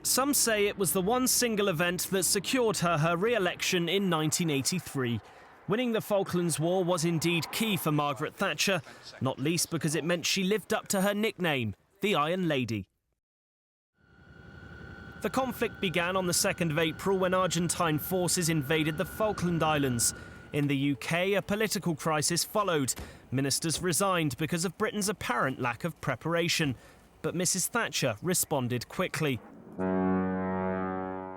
Some say it was the one single event that secured her re-election in 1983. Winning the Falklands War was indeed key for Margaret Thatcher, not least because it meant she lived up to her nickname, the Iron Lady. The conflict began on the 2nd of April when Argentine forces invaded the Falkland Islands. In the UK, a political crisis followed. Ministers resigned because of Britain's apparent lack of preparation. But Mrs. Thatcher responded quickly.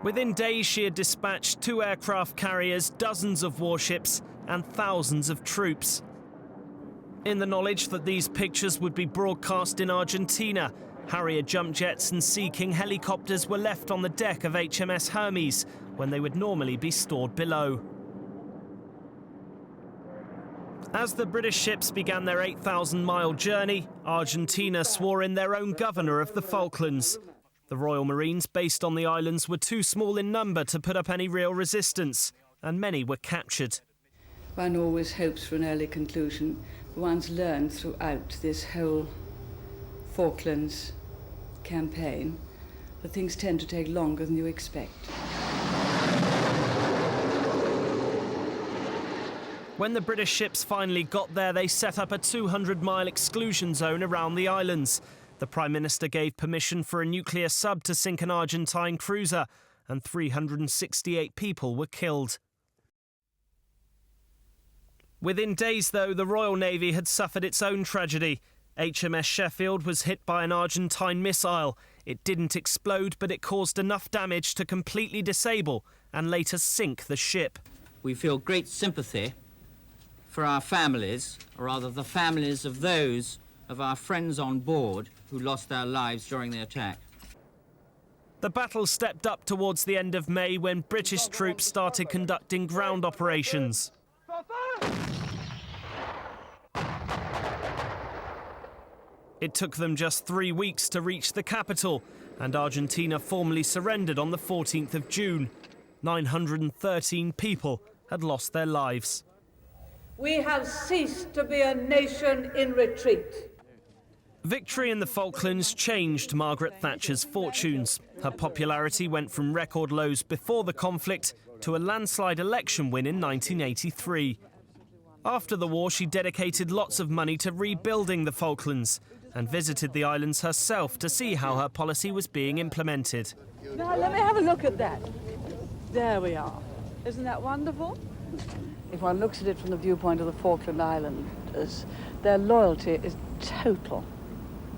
Within days, she had dispatched 2 aircraft carriers, dozens of warships, and thousands of troops. In the knowledge that these pictures would be broadcast in Argentina, Harrier jump jets and Sea King helicopters were left on the deck of HMS Hermes when they would normally be stored below. As the British ships began their 8,000-mile journey, Argentina swore in their own governor of the Falklands. The Royal Marines based on the islands were too small in number to put up any real resistance, and many were captured. One always hopes for an early conclusion. One's learned throughout this whole Falklands campaign that things tend to take longer than you expect. When the British ships finally got there, they set up a 200-mile exclusion zone around the islands. The Prime Minister gave permission for a nuclear sub to sink an Argentine cruiser, and 368 people were killed. Within days, though, the Royal Navy had suffered its own tragedy. HMS Sheffield was hit by an Argentine missile. It didn't explode, but it caused enough damage to completely disable and later sink the ship. We feel great sympathy for our families, or rather the families of those of our friends on board who lost their lives during the attack. The battle stepped up towards the end of May when British troops started conducting ground operations. It took them just 3 weeks to reach the capital, and Argentina formally surrendered on the 14th of June. 913 people had lost their lives. We have ceased to be a nation in retreat. Victory in the Falklands changed Margaret Thatcher's fortunes. Her popularity went from record lows before the conflict to a landslide election win in 1983. After the war, she dedicated lots of money to rebuilding the Falklands and visited the islands herself to see how her policy was being implemented. Now, let me have a look at that. There we are. Isn't that wonderful? If one looks at it from the viewpoint of the Falkland Islanders, their loyalty is total.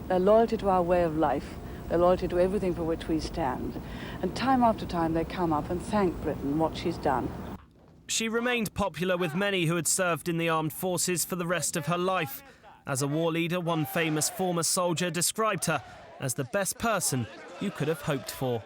Their loyalty to our way of life, their loyalty to everything for which we stand. And time after time they come up and thank Britain what she's done. She remained popular with many who had served in the armed forces for the rest of her life. As a war leader, one famous former soldier described her as the best person you could have hoped for.